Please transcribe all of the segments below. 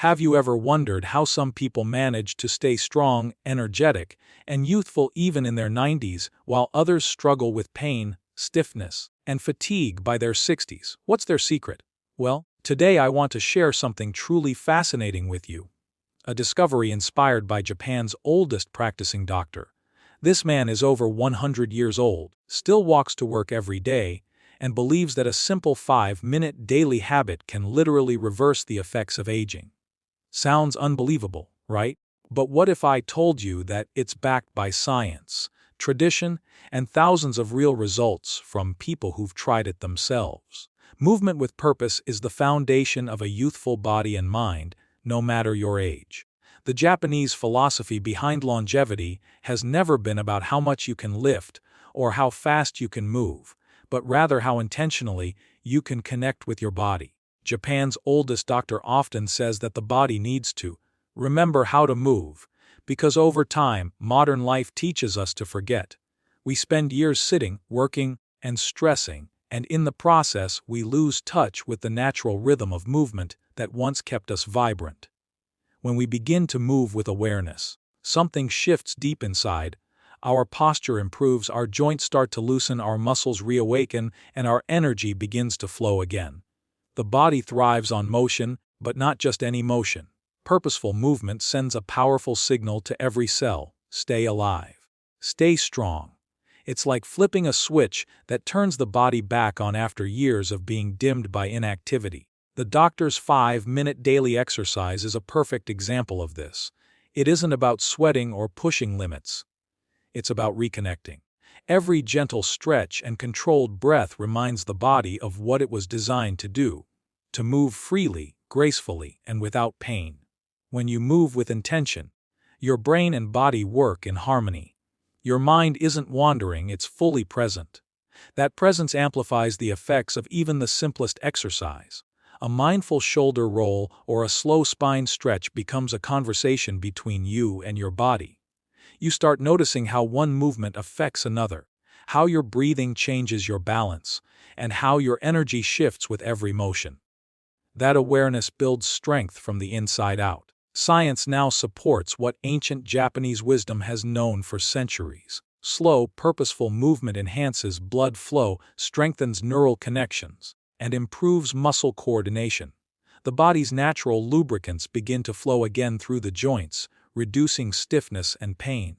Have you ever wondered how some people manage to stay strong, energetic, and youthful even in their 90s, while others struggle with pain, stiffness, and fatigue by their 60s? What's their secret? Well, today I want to share something truly fascinating with you. A discovery inspired by Japan's oldest practicing doctor. This man is over 100 years old, still walks to work every day, and believes that a simple 5-minute daily habit can literally reverse the effects of aging. Sounds unbelievable, right? But what if I told you that it's backed by science, tradition, and thousands of real results from people who've tried it themselves? Movement with purpose is the foundation of a youthful body and mind, no matter your age. The Japanese philosophy behind longevity has never been about how much you can lift or how fast you can move, but rather how intentionally you can connect with your body. Japan's oldest doctor often says that the body needs to remember how to move, because over time, modern life teaches us to forget. We spend years sitting, working, and stressing, and in the process we lose touch with the natural rhythm of movement that once kept us vibrant. When we begin to move with awareness, something shifts deep inside. Our posture improves, our joints start to loosen, our muscles reawaken, and our energy begins to flow again. The body thrives on motion, but not just any motion. Purposeful movement sends a powerful signal to every cell: stay alive, stay strong. It's like flipping a switch that turns the body back on after years of being dimmed by inactivity. The doctor's 5-minute daily exercise is a perfect example of this. It isn't about sweating or pushing limits. It's about reconnecting. Every gentle stretch and controlled breath reminds the body of what it was designed to do: to move freely, gracefully, and without pain. When you move with intention, your brain and body work in harmony. Your mind isn't wandering, it's fully present. That presence amplifies the effects of even the simplest exercise. A mindful shoulder roll or a slow spine stretch becomes a conversation between you and your body. You start noticing how one movement affects another, how your breathing changes your balance, and how your energy shifts with every motion. That awareness builds strength from the inside out. Science now supports what ancient Japanese wisdom has known for centuries. Slow, purposeful movement enhances blood flow, strengthens neural connections, and improves muscle coordination. The body's natural lubricants begin to flow again through the joints, reducing stiffness and pain.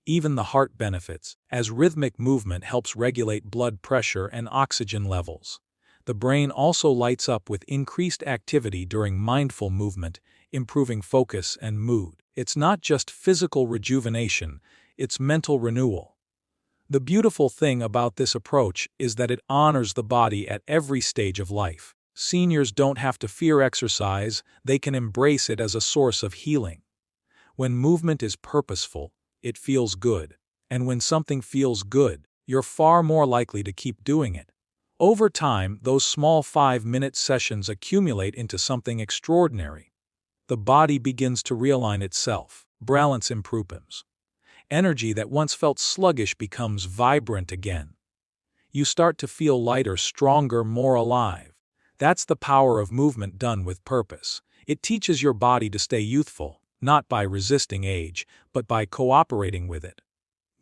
Even the heart benefits, as rhythmic movement helps regulate blood pressure and oxygen levels. The brain also lights up with increased activity during mindful movement, improving focus and mood. It's not just physical rejuvenation, it's mental renewal. The beautiful thing about this approach is that it honors the body at every stage of life. Seniors don't have to fear exercise, they can embrace it as a source of healing. When movement is purposeful, it feels good. And when something feels good, you're far more likely to keep doing it. Over time, those small 5-minute sessions accumulate into something extraordinary. The body begins to realign itself, balance improves. Energy that once felt sluggish becomes vibrant again. You start to feel lighter, stronger, more alive. That's the power of movement done with purpose. It teaches your body to stay youthful, not by resisting age, but by cooperating with it.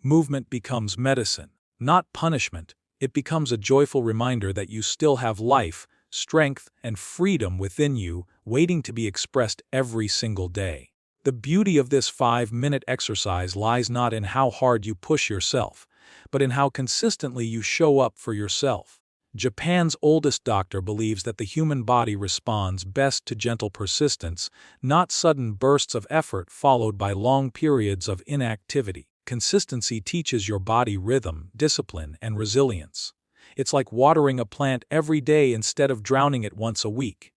Movement becomes medicine, not punishment. It becomes a joyful reminder that you still have life, strength, and freedom within you, waiting to be expressed every single day. The beauty of this 5-minute exercise lies not in how hard you push yourself, but in how consistently you show up for yourself. Japan's oldest doctor believes that the human body responds best to gentle persistence, not sudden bursts of effort followed by long periods of inactivity. Consistency teaches your body rhythm, discipline, and resilience. It's like watering a plant every day instead of drowning it once a week.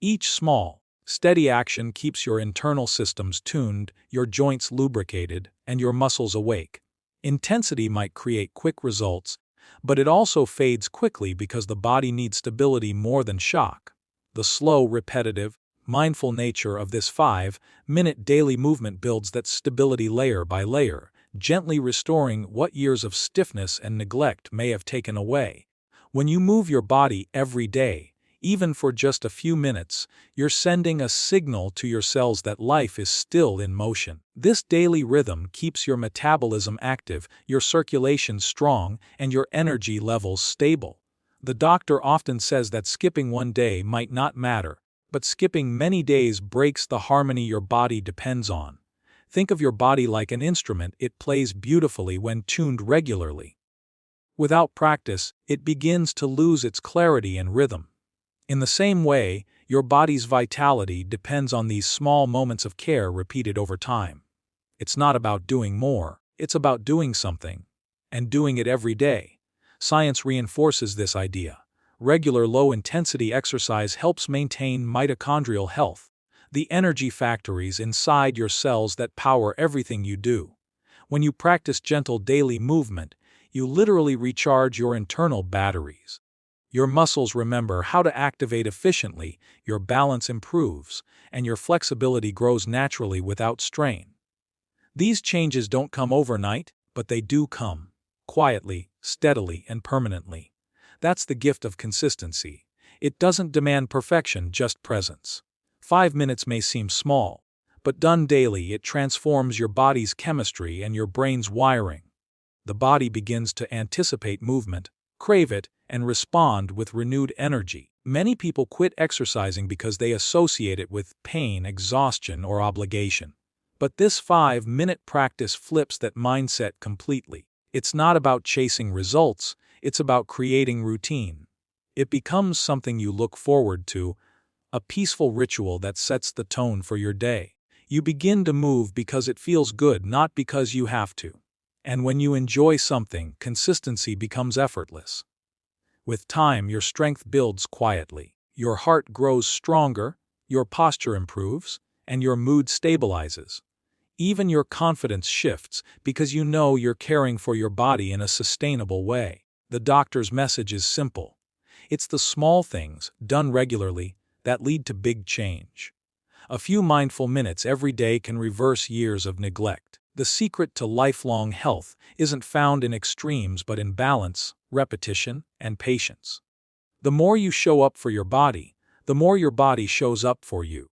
Each small, steady action keeps your internal systems tuned, your joints lubricated, and your muscles awake. Intensity might create quick results, but it also fades quickly because the body needs stability more than shock. The slow, repetitive, mindful nature of this 5-minute daily movement builds that stability layer by layer, gently restoring what years of stiffness and neglect may have taken away. When you move your body every day, Even for just a few minutes, you're sending a signal to your cells that life is still in motion. This daily rhythm keeps your metabolism active, your circulation strong, and your energy levels stable. The doctor often says that skipping one day might not matter, but skipping many days breaks the harmony your body depends on. Think of your body like an instrument. It plays beautifully when tuned regularly. Without practice, it begins to lose its clarity and rhythm. In the same way, your body's vitality depends on these small moments of care repeated over time. It's not about doing more, it's about doing something, and doing it every day. Science reinforces this idea. Regular low-intensity exercise helps maintain mitochondrial health, the energy factories inside your cells that power everything you do. When you practice gentle daily movement, you literally recharge your internal batteries. Your muscles remember how to activate efficiently, your balance improves, and your flexibility grows naturally without strain. These changes don't come overnight, but they do come, quietly, steadily, and permanently. That's the gift of consistency. It doesn't demand perfection, just presence. 5 minutes may seem small, but done daily it transforms your body's chemistry and your brain's wiring. The body begins to anticipate movement, crave it, and respond with renewed energy. Many people quit exercising because they associate it with pain, exhaustion, or obligation. But this 5-minute practice flips that mindset completely. It's not about chasing results, it's about creating routine. It becomes something you look forward to, a peaceful ritual that sets the tone for your day. You begin to move because it feels good, not because you have to. And when you enjoy something, consistency becomes effortless. With time, your strength builds quietly. Your heart grows stronger, your posture improves, and your mood stabilizes. Even your confidence shifts because you know you're caring for your body in a sustainable way. The doctor's message is simple. It's the small things, done regularly, that lead to big change. A few mindful minutes every day can reverse years of neglect. The secret to lifelong health isn't found in extremes but in balance, repetition, and patience. The more you show up for your body, the more your body shows up for you.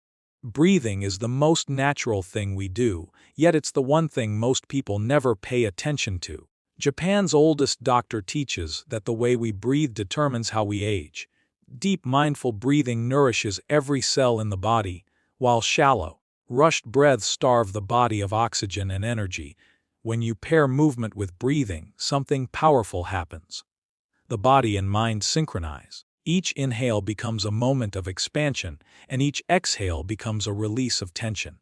Breathing is the most natural thing we do, yet it's the one thing most people never pay attention to. Japan's oldest doctor teaches that the way we breathe determines how we age. Deep mindful breathing nourishes every cell in the body, while shallow, rushed breaths starve the body of oxygen and energy. When you pair movement with breathing, something powerful happens. The body and mind synchronize. Each inhale becomes a moment of expansion, and each exhale becomes a release of tension.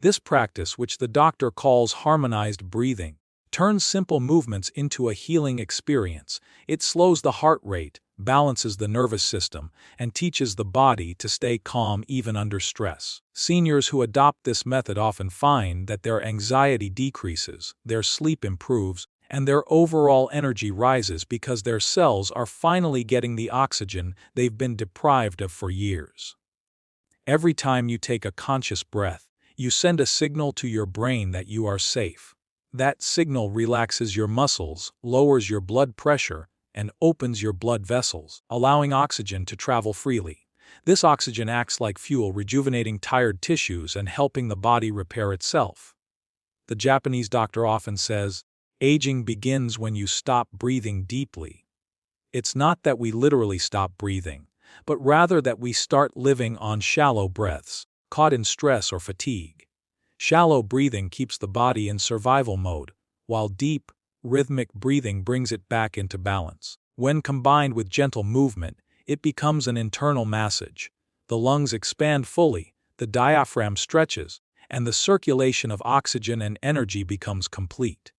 This practice, which the doctor calls harmonized breathing, turns simple movements into a healing experience. It slows the heart rate, balances the nervous system, and teaches the body to stay calm even under stress. Seniors who adopt this method often find that their anxiety decreases, their sleep improves, and their overall energy rises because their cells are finally getting the oxygen they've been deprived of for years. Every time you take a conscious breath, you send a signal to your brain that you are safe. That signal relaxes your muscles, lowers your blood pressure, and opens your blood vessels, allowing oxygen to travel freely. This oxygen acts like fuel, rejuvenating tired tissues and helping the body repair itself. The Japanese doctor often says, aging begins when you stop breathing deeply. It's not that we literally stop breathing, but rather that we start living on shallow breaths, caught in stress or fatigue. Shallow breathing keeps the body in survival mode, while deep, rhythmic breathing brings it back into balance. When combined with gentle movement, it becomes an internal massage. The lungs expand fully, the diaphragm stretches, and the circulation of oxygen and energy becomes complete.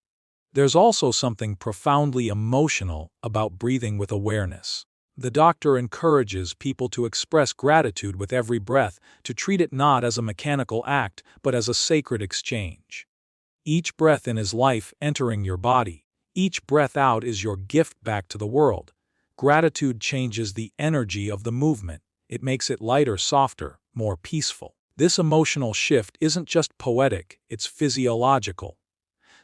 There's also something profoundly emotional about breathing with awareness. The doctor encourages people to express gratitude with every breath, to treat it not as a mechanical act, but as a sacred exchange. Each breath in is life entering your body. Each breath out is your gift back to the world. Gratitude changes the energy of the movement. It makes it lighter, softer, more peaceful. This emotional shift isn't just poetic, it's physiological.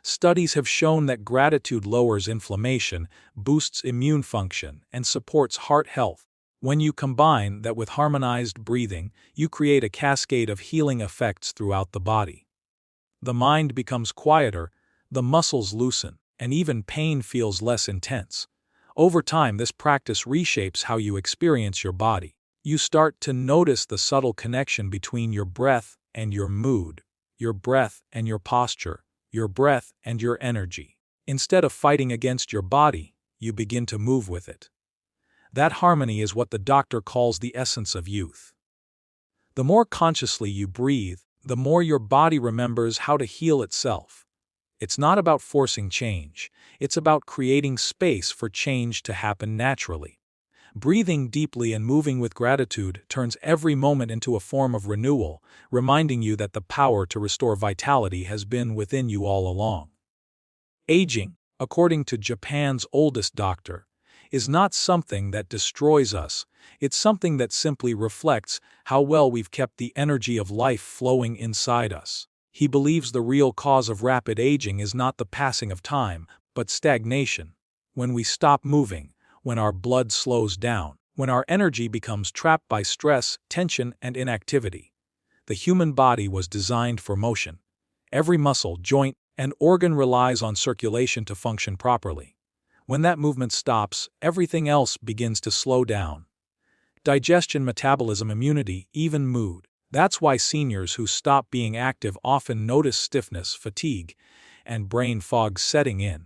Studies have shown that gratitude lowers inflammation, boosts immune function, and supports heart health. When you combine that with harmonized breathing, you create a cascade of healing effects throughout the body. The mind becomes quieter, the muscles loosen, and even pain feels less intense. Over time, this practice reshapes how you experience your body. You start to notice the subtle connection between your breath and your mood, your breath and your posture, your breath and your energy. Instead of fighting against your body, you begin to move with it. That harmony is what the doctor calls the essence of youth. The more consciously you breathe, the more your body remembers how to heal itself. It's not about forcing change, it's about creating space for change to happen naturally. Breathing deeply and moving with gratitude turns every moment into a form of renewal, reminding you that the power to restore vitality has been within you all along. Aging, according to Japan's oldest doctor, is not something that destroys us, it's something that simply reflects how well we've kept the energy of life flowing inside us. He believes the real cause of rapid aging is not the passing of time, but stagnation. When we stop moving, when our blood slows down, when our energy becomes trapped by stress, tension, and inactivity. The human body was designed for motion. Every muscle, joint, and organ relies on circulation to function properly. When that movement stops, everything else begins to slow down. Digestion, metabolism, immunity, even mood. That's why seniors who stop being active often notice stiffness, fatigue, and brain fog setting in.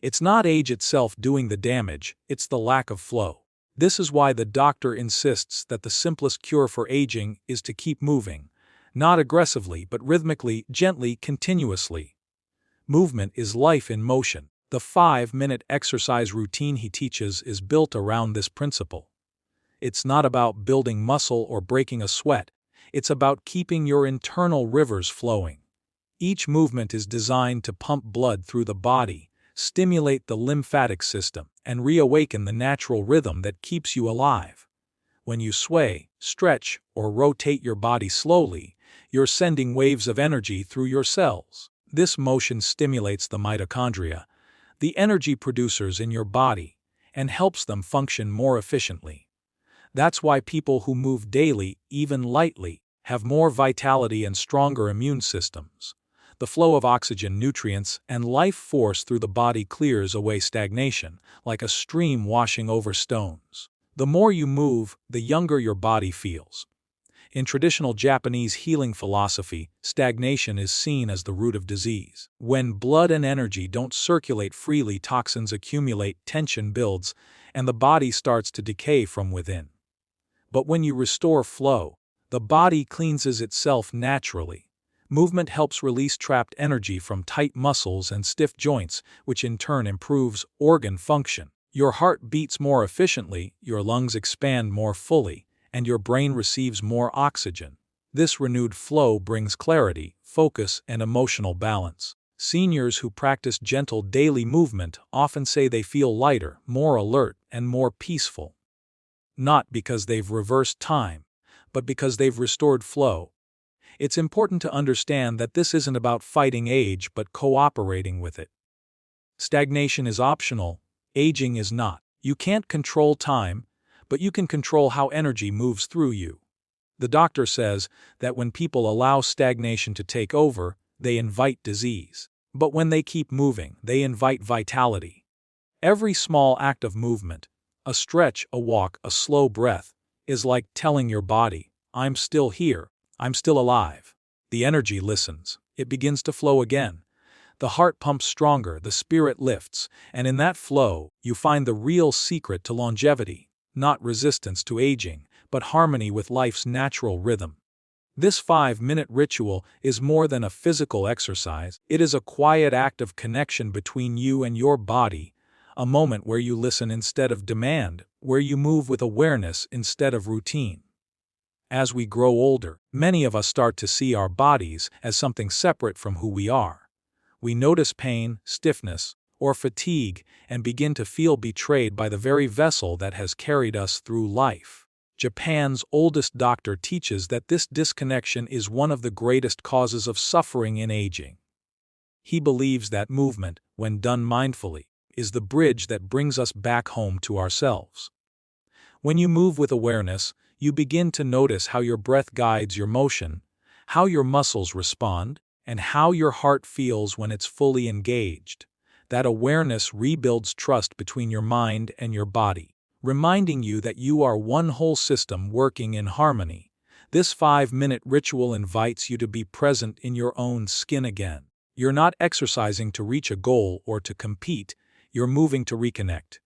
It's not age itself doing the damage, it's the lack of flow. This is why the doctor insists that the simplest cure for aging is to keep moving, not aggressively but rhythmically, gently, continuously. Movement is life in motion. The 5-minute exercise routine he teaches is built around this principle. It's not about building muscle or breaking a sweat, it's about keeping your internal rivers flowing. Each movement is designed to pump blood through the body, stimulate the lymphatic system, and reawaken the natural rhythm that keeps you alive. When you sway, stretch, or rotate your body slowly, you're sending waves of energy through your cells. This motion stimulates the mitochondria, the energy producers in your body, and helps them function more efficiently. That's why people who move daily, even lightly, have more vitality and stronger immune systems. The flow of oxygen, nutrients, and life force through the body clears away stagnation, like a stream washing over stones. The more you move, the younger your body feels. In traditional Japanese healing philosophy, stagnation is seen as the root of disease. When blood and energy don't circulate freely, toxins accumulate, tension builds, and the body starts to decay from within. But when you restore flow, the body cleanses itself naturally. Movement helps release trapped energy from tight muscles and stiff joints, which in turn improves organ function. Your heart beats more efficiently, your lungs expand more fully, and your brain receives more oxygen. This renewed flow brings clarity, focus, and emotional balance. Seniors who practice gentle daily movement often say they feel lighter, more alert, and more peaceful. Not because they've reversed time, but because they've restored flow. It's important to understand that this isn't about fighting age but cooperating with it. Stagnation is optional, aging is not. You can't control time, but you can control how energy moves through you. The doctor says that when people allow stagnation to take over, they invite disease. But when they keep moving, they invite vitality. Every small act of movement, a stretch, a walk, a slow breath, is like telling your body, I'm still here, I'm still alive. The energy listens, it begins to flow again. The heart pumps stronger, the spirit lifts, and in that flow, you find the real secret to longevity. Not resistance to aging, but harmony with life's natural rhythm. This 5-minute ritual is more than a physical exercise, it is a quiet act of connection between you and your body, a moment where you listen instead of demand, where you move with awareness instead of routine. As we grow older, many of us start to see our bodies as something separate from who we are. We notice pain, stiffness, or fatigue and begin to feel betrayed by the very vessel that has carried us through life. Japan's oldest doctor teaches that this disconnection is one of the greatest causes of suffering in aging. He believes that movement, when done mindfully, is the bridge that brings us back home to ourselves. When you move with awareness, you begin to notice how your breath guides your motion, how your muscles respond, and how your heart feels when it's fully engaged. That awareness rebuilds trust between your mind and your body, reminding you that you are one whole system working in harmony. This 5-minute ritual invites you to be present in your own skin again. You're not exercising to reach a goal or to compete, you're moving to reconnect.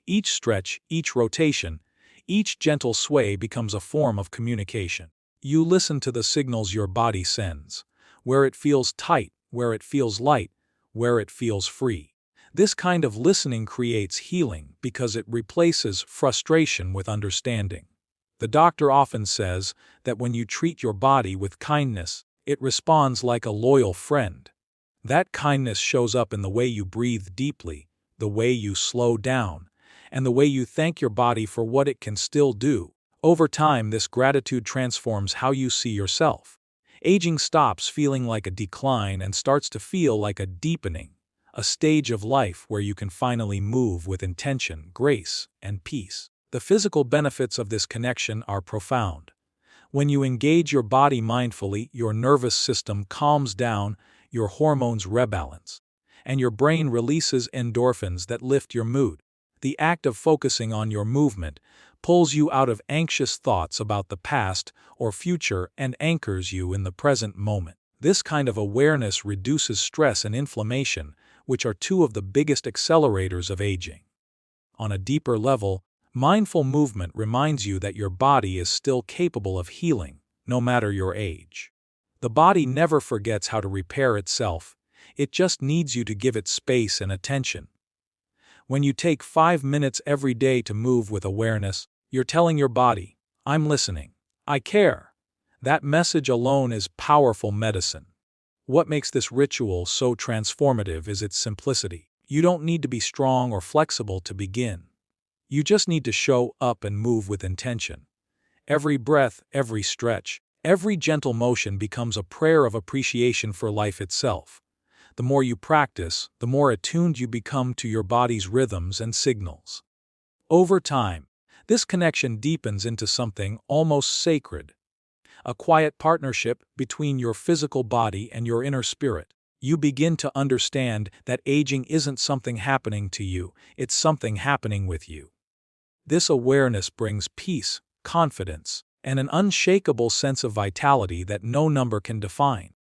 Each stretch, each rotation, each gentle sway becomes a form of communication. You listen to the signals your body sends, where it feels tight, where it feels light, where it feels free. This kind of listening creates healing because it replaces frustration with understanding. The doctor often says that when you treat your body with kindness, it responds like a loyal friend. That kindness shows up in the way you breathe deeply, the way you slow down, and the way you thank your body for what it can still do. Over time, this gratitude transforms how you see yourself. Aging stops feeling like a decline and starts to feel like a deepening, a stage of life where you can finally move with intention, grace, and peace. The physical benefits of this connection are profound. When you engage your body mindfully, your nervous system calms down, your hormones rebalance, and your brain releases endorphins that lift your mood. The act of focusing on your movement pulls you out of anxious thoughts about the past or future and anchors you in the present moment. This kind of awareness reduces stress and inflammation, which are two of the biggest accelerators of aging. On a deeper level, mindful movement reminds you that your body is still capable of healing, no matter your age. The body never forgets how to repair itself, it just needs you to give it space and attention. When you take 5 minutes every day to move with awareness, you're telling your body, "I'm listening. I care." That message alone is powerful medicine. What makes this ritual so transformative is its simplicity. You don't need to be strong or flexible to begin. You just need to show up and move with intention. Every breath, every stretch, every gentle motion becomes a prayer of appreciation for life itself. The more you practice, the more attuned you become to your body's rhythms and signals. Over time, this connection deepens into something almost sacred. A quiet partnership between your physical body and your inner spirit. You begin to understand that aging isn't something happening to you, it's something happening with you. This awareness brings peace, confidence, and an unshakable sense of vitality that no number can define.